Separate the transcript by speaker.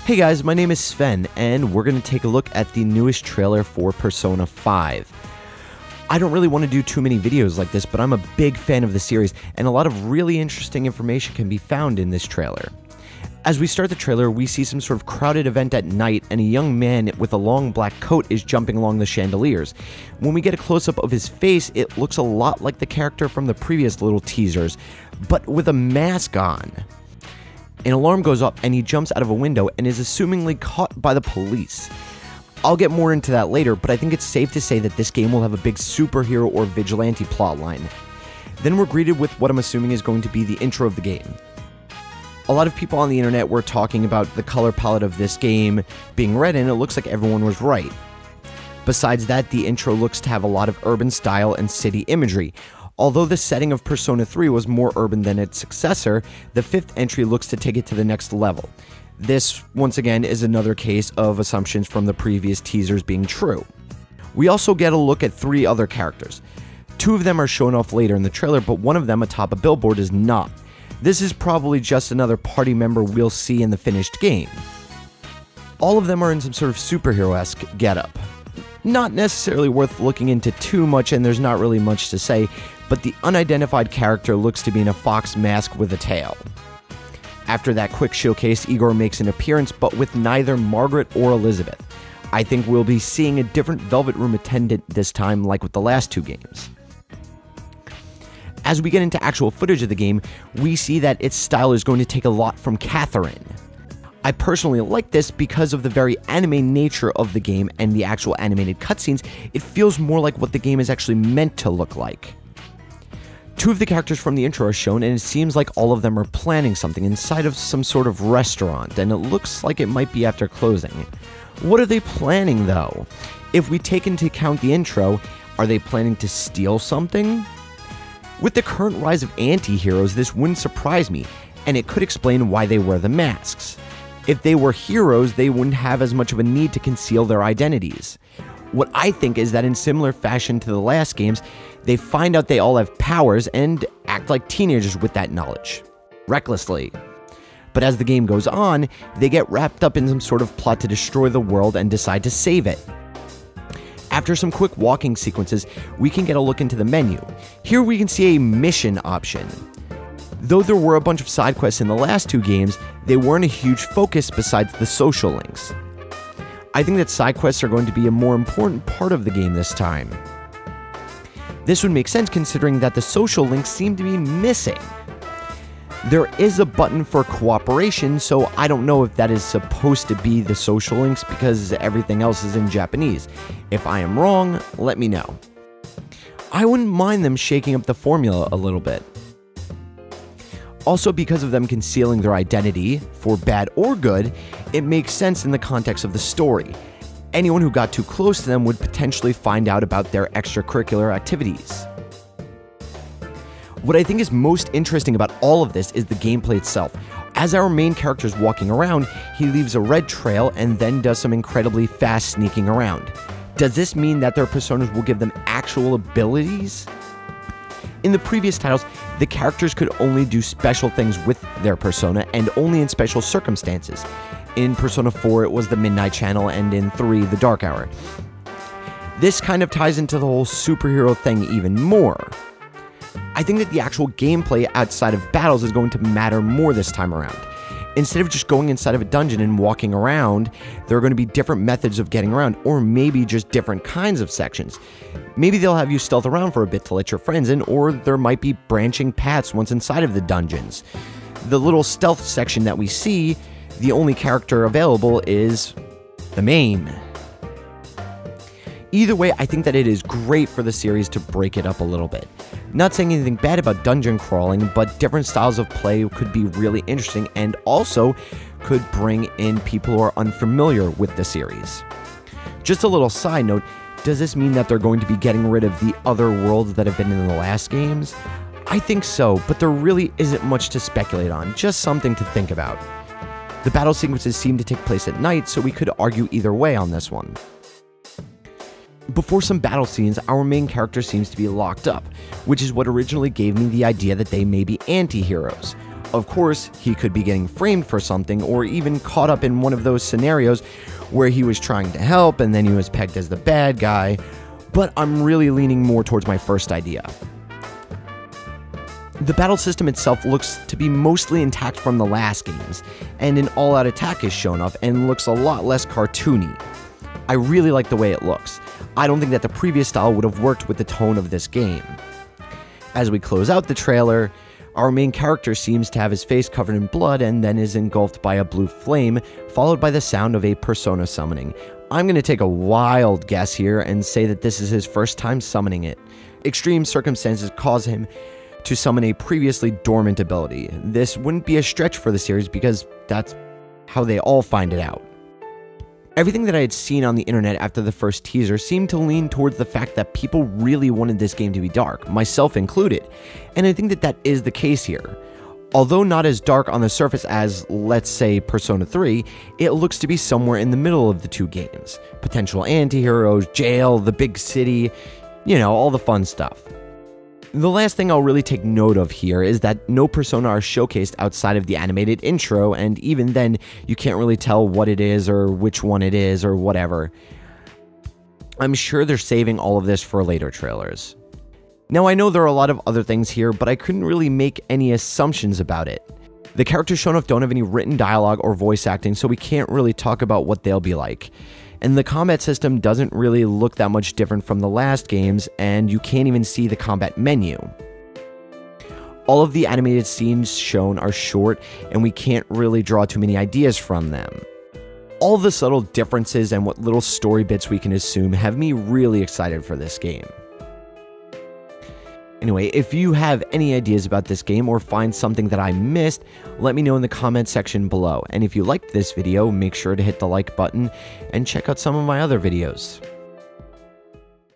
Speaker 1: Hey guys, my name is Sven, and we're going to take a look at the newest trailer for Persona 5. I don't really want to do too many videos like this, but I'm a big fan of the series, and a lot of really interesting information can be found in this trailer. As we start the trailer, we see some sort of crowded event at night, and a young man with a long black coat is jumping along the chandeliers. When we get a close-up of his face, it looks a lot like the character from the previous little teasers, but with a mask on. An alarm goes off and he jumps out of a window and is assumingly caught by the police. I'll get more into that later, but I think it's safe to say that this game will have a big superhero or vigilante plotline. Then we're greeted with what I'm assuming is going to be the intro of the game. A lot of people on the internet were talking about the color palette of this game being red, and it looks like everyone was right. Besides that, the intro looks to have a lot of urban style and city imagery. Although the setting of Persona 3 was more urban than its successor, the fifth entry looks to take it to the next level. This, once again, is another case of assumptions from the previous teasers being true. We also get a look at 3 other characters. 2 of them are shown off later in the trailer, but one of them atop a billboard is not. This is probably just another party member we'll see in the finished game. All of them are in some sort of superhero-esque getup. Not necessarily worth looking into too much, and there's not really much to say, but the unidentified character looks to be in a fox mask with a tail. After that quick showcase, Igor makes an appearance, but with neither Margaret or Elizabeth. I think we'll be seeing a different Velvet Room attendant this time, like with the last 2 games. As we get into actual footage of the game, we see that its style is going to take a lot from Catherine. I personally like this because of the very anime nature of the game and the actual animated cutscenes. It feels more like what the game is actually meant to look like. 2 of the characters from the intro are shown, and it seems like all of them are planning something inside of some sort of restaurant, and it looks like it might be after closing. What are they planning, though? If we take into account the intro, are they planning to steal something? With the current rise of anti-heroes, this wouldn't surprise me, and it could explain why they wear the masks. If they were heroes, they wouldn't have as much of a need to conceal their identities. What I think is that in similar fashion to the last games, they find out they all have powers and act like teenagers with that knowledge, recklessly. But as the game goes on, they get wrapped up in some sort of plot to destroy the world and decide to save it. After some quick walking sequences, we can get a look into the menu. Here we can see a mission option. Though there were a bunch of side quests in the last 2 games, they weren't a huge focus besides the social links. I think that side quests are going to be a more important part of the game this time. This would make sense considering that the social links seem to be missing. There is a button for cooperation, so I don't know if that is supposed to be the social links because everything else is in Japanese. If I am wrong, let me know. I wouldn't mind them shaking up the formula a little bit. Also, because of them concealing their identity, for bad or good, it makes sense in the context of the story. Anyone who got too close to them would potentially find out about their extracurricular activities. What I think is most interesting about all of this is the gameplay itself. As our main character is walking around, he leaves a red trail and then does some incredibly fast sneaking around. Does this mean that their personas will give them actual abilities? In the previous titles, the characters could only do special things with their persona and only in special circumstances. In Persona 4, it was the Midnight Channel, and in 3, the Dark Hour. This kind of ties into the whole superhero thing even more. I think that the actual gameplay outside of battles is going to matter more this time around. Instead of just going inside of a dungeon and walking around, there are going to be different methods of getting around, or maybe just different kinds of sections. Maybe they'll have you stealth around for a bit to let your friends in, or there might be branching paths once inside of the dungeons. The little stealth section that we see, the only character available is the main. Either way, I think that it is great for the series to break it up a little bit. Not saying anything bad about dungeon crawling, but different styles of play could be really interesting and also could bring in people who are unfamiliar with the series. Just a little side note, does this mean that they're going to be getting rid of the other worlds that have been in the last games? I think so, but there really isn't much to speculate on, just something to think about. The battle sequences seem to take place at night, so we could argue either way on this one. Before some battle scenes, our main character seems to be locked up, which is what originally gave me the idea that they may be anti-heroes. Of course, he could be getting framed for something or even caught up in one of those scenarios where he was trying to help and then he was pegged as the bad guy, but I'm really leaning more towards my first idea. The battle system itself looks to be mostly intact from the last games, and an all-out attack is shown off and looks a lot less cartoony. I really like the way it looks. I don't think that the previous style would have worked with the tone of this game. As we close out the trailer, our main character seems to have his face covered in blood and then is engulfed by a blue flame, followed by the sound of a persona summoning. I'm going to take a wild guess here and say that this is his first time summoning it. Extreme circumstances cause him to summon a previously dormant ability. This wouldn't be a stretch for the series because that's how they all find it out. Everything that I had seen on the internet after the first teaser seemed to lean towards the fact that people really wanted this game to be dark, myself included, and I think that that is the case here. Although not as dark on the surface as, let's say, Persona 3, it looks to be somewhere in the middle of the two games. Potential anti-heroes, jail, the big city, you know, all the fun stuff. The last thing I'll really take note of here is that no Persona are showcased outside of the animated intro, and even then, you can't really tell what it is or which one it is or whatever. I'm sure they're saving all of this for later trailers. Now, I know there are a lot of other things here, but I couldn't really make any assumptions about it. The characters shown off don't have any written dialogue or voice acting, so we can't really talk about what they'll be like. And the combat system doesn't really look that much different from the last games, and you can't even see the combat menu. All of the animated scenes shown are short, and we can't really draw too many ideas from them. All the subtle differences and what little story bits we can assume have me really excited for this game. Anyway, if you have any ideas about this game or find something that I missed, let me know in the comment section below. And if you liked this video, make sure to hit the like button and check out some of my other videos.